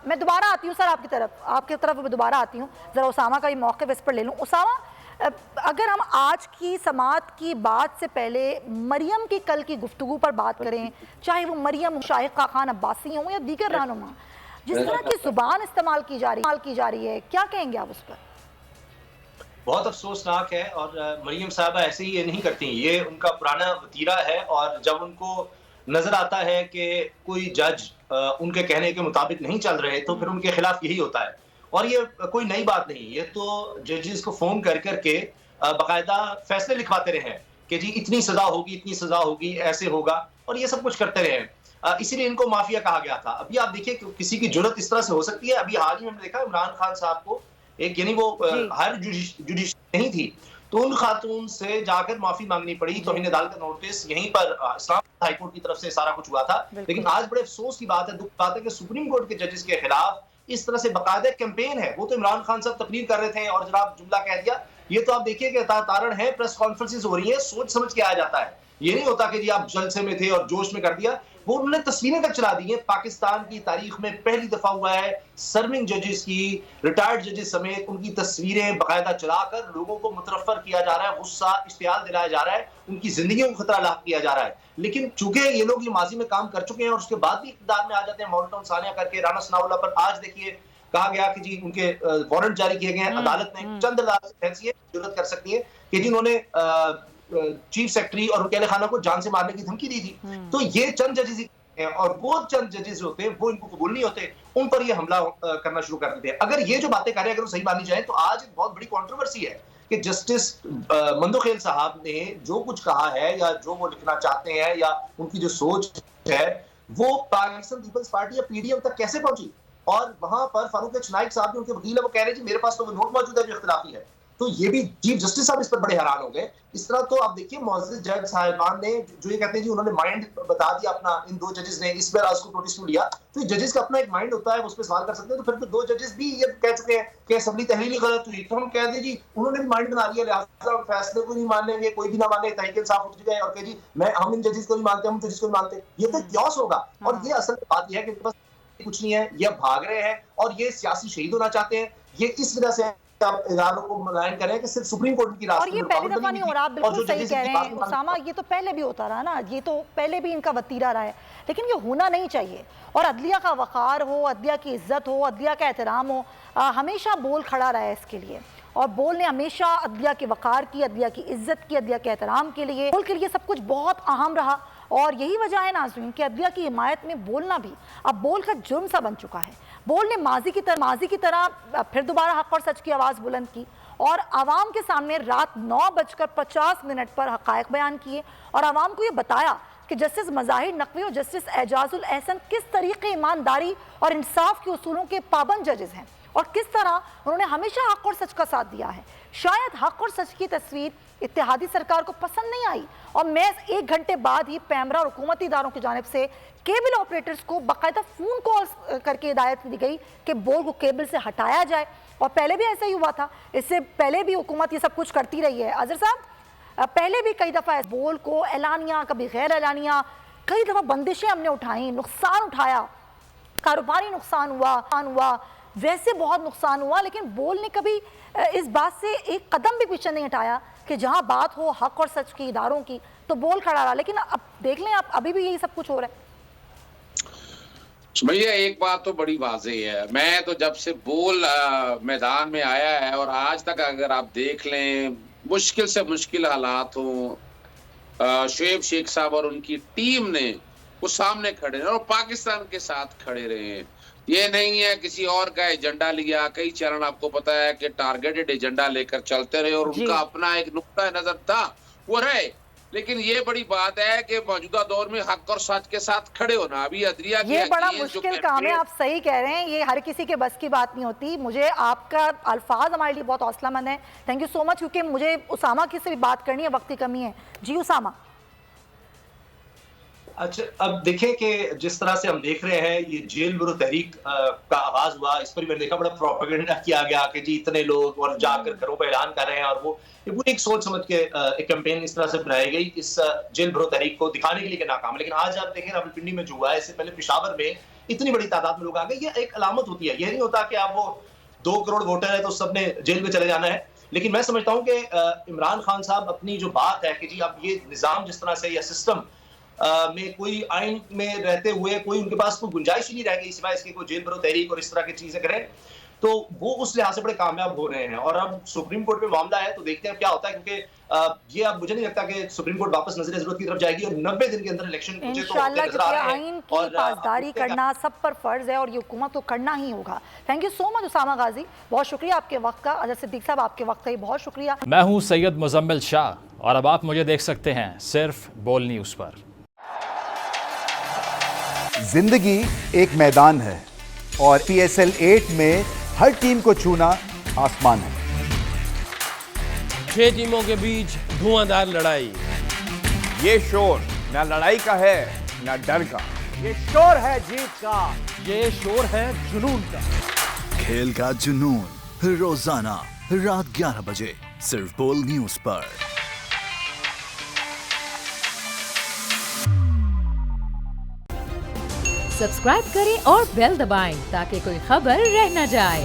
मैं दोबारा आती हूँ सर आपकी तरफ मैं दोबारा आती हूँ, ज़रा उसामा का भी मौक़िफ़ इस पर ले लूँ। उसामा, अगर हम आज की समात की बात से पहले मरियम की कल की गुफ्तगू पर बात करें, चाहे वो मरियम शाहिद खान अब्बासी हों या दीगर रहनुमा, जिस तरह की ज़ुबान इस्तेमाल की जा रही है, क्या कहेंगे आप उस पर? बहुत अफ़सोसनाक है और मरियम साहबा ऐसे ही ये नहीं करती। ये उनका पुराना वतीरा है और जब उनको नज़र आता है कि कोई जज उनके कहने के मुताबिक नहीं चल रहे, तो फिर उनके खिलाफ यही होता है। और ये कोई नई बात नहीं, ये तो जजेस को फ़ोन कर के बाकायदा फैसले लिखवाते रहे हैं कि जी इतनी सज़ा होगी, इतनी सज़ा होगी, ऐसे होगा और ये सब कुछ करते रहे हैं। इसीलिए इनको माफिया कहा गया था। अभी आप देखिए किसी की जुर्रत इस तरह से हो सकती है। अभी हाल ही में हमने देखा इमरान खान साहब को एक यानी वो जी। हायर जुडिशरी नहीं थी, तो उन खातून से जाकर माफी मांगनी पड़ी। तौहीन अदालत का नोटिस यहीं पर इस्लामाबाद हाई कोर्ट की तरफ से सारा कुछ हुआ था। लेकिन बिल्कुल। आज बड़े अफसोस की बात है, दुख की बात है कि सुप्रीम कोर्ट के जजेस के खिलाफ इस तरह से बाकायदा कैंपेन है। वो तो इमरान खान साहब तकरीर कर रहे थे और जनाब जुमला कह दिया। ये तो आप देखिए कि तारण है, प्रेस कॉन्फ्रेंसेस हो रही है, सोच समझ के आया जाता है। ये नहीं होता कि जी आप जलसे में थे और जोश में कर दिया। वो उन्होंने तस्वीरें तक चला दी हैं। पाकिस्तान की तारीख में पहली दफा हुआ है सर्विंग जजेस की, रिटायर्ड जजेस समेत उनकी तस्वीरें बाकायदा चलाकर लोगों को मुतरफर किया जा रहा है, गुस्सा इश्तियाल दिलाया जा रहा है, उनकी जिंदगी को खतरा लाक किया जा रहा है। लेकिन चूंकि ये लोग ये माजी में काम कर चुके हैं और उसके बाद भी इक़्तिदार में आ जाते हैं, मौलवी सानिया करके, राना सनाउल्लाह पर आज देखिए कहा गया कि जी उनके वारंट जारी किए गए हैं। अदालत ने चंद अदालत ऐसी है जुर्रत कर सकती है कि जिन्होंने चीफ सेक्रेटरी और रुकैया खाना को जान से मारने की धमकी दी थी। तो ये चंद जजेस हैं और वो चंद जजेस होते हैं वो इनको कबूल नहीं होते, उन पर ये हमला करना शुरू कर देते हैं। अगर ये जो बातें कर रहे हैं अगर वो सही मानी जाए तो आज एक बहुत बड़ी कंट्रोवर्सी है कि जस्टिस मंदोखेल साहब ने जो कुछ कहा है या जो वो लिखना चाहते हैं या उनकी जो सोच है वो पाकिस्तान पीपल्स पार्टी या पीडीएम तक कैसे पहुंची। और वहां पर फारूक एच नाइक साहब उनके वकील है, वो कह रहे हैं मेरे पास तो वो नोट मौजूद है जो इख्तिलाफी है। तो ये भी चीफ जस्टिस साहब इस पर बड़े हैरान हो गए। इस तरह तो आप देखिए मुअज़्ज़िज़ जज साहिबान ने जो ये कहते हैं जी उन्होंने माइंड बता दिया अपना, इन दो जजेस ने इस पर आज को नोटिस क्यों लिया। तो जजेस का अपना एक माइंड होता है, उस पर सवाल कर सकते हैं। तो फिर तो दो जजेस भी ये कह चुके हैं कि असेंबली तहरीरी गलत हुई, तो हम कह दें जी उन्होंने भी माइंड बना लिया, लिहाजा फैसले को नहीं मानेंगे, कोई भी ना माने, तहरीक इंसाफ उठ जाए और कहे जी मैं हम इन जजेस को नहीं मानते, हम जजेस को नहीं मानते। ये तो क्योस होगा। और ये असल बात यह है कि बस कुछ नहीं है, ये भाग रहे हैं और ये सियासी शहीद होना चाहते हैं। ये इस वजह से आप इदारों को मुलायम करें कि सिर्फ सुप्रीम कोर्ट की और रास्ते ये में पहली रुकावट दफा बनी नहीं हुई हो थी रहा, आप और बिल्कुल जो सही जजेस कह इनकी रहे बात हैं नहीं उसामा, मानते। ये तो पहले भी होता रहा ना, ये तो पहले भी इनका वतीरा रहा है, लेकिन ये होना नहीं चाहिए। और अदलिया का वक़ार हो, अदलिया की इज्जत हो, अदलिया का एहतराम हो, हमेशा बोल खड़ा रहा है इसके लिए। और बोल ने हमेशा अदलिया के वक़ार की, अदलिया की इज्जत की, अदलिया के एहतराम के लिए, बोल के लिए सब कुछ बहुत अहम रहा। और यही वजह है नाज़रीन कि अदलिया की हिमायत में बोलना भी अब बोल का जुर्म सा बन चुका है। बोल ने माजी की तरह फिर दोबारा हक़ और सच की आवाज़ बुलंद की और आवाम के सामने रात 9:50 पर हक़ाइक़ बयान किए और आवाम को ये बताया कि जस्टिस मज़ाहिर नकवी और जस्टिस एजाजुल एहसन किस तरीके ईमानदारी और इंसाफ के उसूलों के पाबंद जजेस हैं और किस तरह उन्होंने हमेशा हक़ और सच का साथ दिया है। शायद हक़ और सच की तस्वीर इत्तेहादी सरकार को पसंद नहीं आई और महज 1 घंटे बाद ही पैमरा और हुकूमती इदारों की जानिब से केबल ऑपरेटर्स को बाकायदा फ़ोन कॉल करके हिदायत दी गई कि बोल को केबल से हटाया जाए। और पहले भी ऐसा ही हुआ था, इससे पहले भी हुकूमत ये सब कुछ करती रही है। अज़हर साहब, पहले भी कई दफ़ा बोल को एलानिया, कभी गैर एलानिया, कई दफ़ा बंदिशें हमने उठाई, नुकसान उठाया, कारोबारी नुकसान हुआ, वैसे बहुत नुकसान हुआ, लेकिन बोल ने कभी इस बात से एक कदम भी पीछे नहीं हटाया कि जहाँ बात हो हक़ और सच की, इदारों की, तो बोल खड़ा रहा। लेकिन अब देख लें, आप अभी भी यही सब कुछ हो रहा है। भैया एक बात तो बड़ी वाज़ेह है, मैं तो जब से बोल मैदान में आया है और आज तक अगर आप देख लें मुश्किल से मुश्किल हालात हों, शुएब शेख साहब और उनकी टीम ने वो सामने खड़े हैं और पाकिस्तान के साथ खड़े रहे हैं। ये नहीं है किसी और का एजेंडा लिया, कई चरण आपको पता है कि टारगेटेड एजेंडा लेकर चलते रहे और उनका अपना एक नुक्ता नजर था वो रहे। लेकिन ये बड़ी बात है कि मौजूदा दौर में हक और सच के साथ खड़े होना अभी अदलिया ये बड़ा मुश्किल काम है। आप सही कह रहे हैं, ये हर किसी के बस की बात नहीं होती। मुझे आपका अल्फाज हमारे लिए बहुत हौसलामंद है, थैंक यू सो मच, क्योंकि मुझे उसामा की से भी बात करनी है, वक्त की कमी है। जी उसामा। अच्छा, अब देखें कि जिस तरह से हम देख रहे हैं ये जेल भरो तहरीक का आगाज हुआ, इस पर भी मैंने देखा बड़ा प्रोपेगेंडा किया गया कि जी इतने लोग और जाकर घरों पर ऐलान कर रहे हैं, और वो ये पूरी एक सोच समझ के एक कैंपेन इस तरह से बनाई गई इस जेल भरो तहरीक को दिखाने के लिए कि नाकाम। लेकिन आज आप देखें रावलपिंडी में जो हुआ है, इससे पहले पेशावर में इतनी बड़ी तादाद में लोग आ गए, ये एक अलामत होती है। ये नहीं होता कि आप वो 2 करोड़ वोटर है तो सबने जेल में चले जाना है। लेकिन मैं समझता हूँ कि इमरान खान साहब अपनी जो बात है कि जी अब ये निज़ाम जिस तरह से या सिस्टम में कोई आइन में रहते हुए कोई उनके पास कोई गुंजाइश ही नहीं रह गई सिवाय इसके कोई जेल भरो तहरीक और इस तरह की चीजें करें, तो वो उस लिहाज से बड़े कामयाब हो रहे हैं। और अब सुप्रीम कोर्ट में मामला है तो देखते हैं क्या होता है, क्योंकि ये अब मुझे नहीं लगता कि सुप्रीम कोर्ट वापस नजर जरूरत की तरफ जाएगी और 90 दिन के अंदर इलेक्शन मुझे तो इंशाल्लाह नजर आ रहे हैं। आइन की पासदारी करना सब पर फर्ज है और ये हुकूमत को करना ही होगा। Thank you so much Usama Ghazi, बहुत शुक्रिया आपके वक्त का। अजहर सिद्दीक साहब आपके वक्त का ही बहुत शुक्रिया। मैं हूँ सैयद मुजम्मिल शाह और अब आप मुझे देख सकते हैं सिर्फ बोल न्यूज़ पर। जिंदगी एक मैदान है और PSL 8 में हर टीम को छूना आसमान है। 6 टीमों के बीच धुआंधार लड़ाई। ये शोर ना लड़ाई का है ना डर का, ये शोर है जीत का, ये शोर है जुनून का। खेल का जुनून रोजाना रात 11 बजे सिर्फ बोल न्यूज पर। सब्सक्राइब करें और बेल दबाएं ताकि कोई खबर रह न जाए।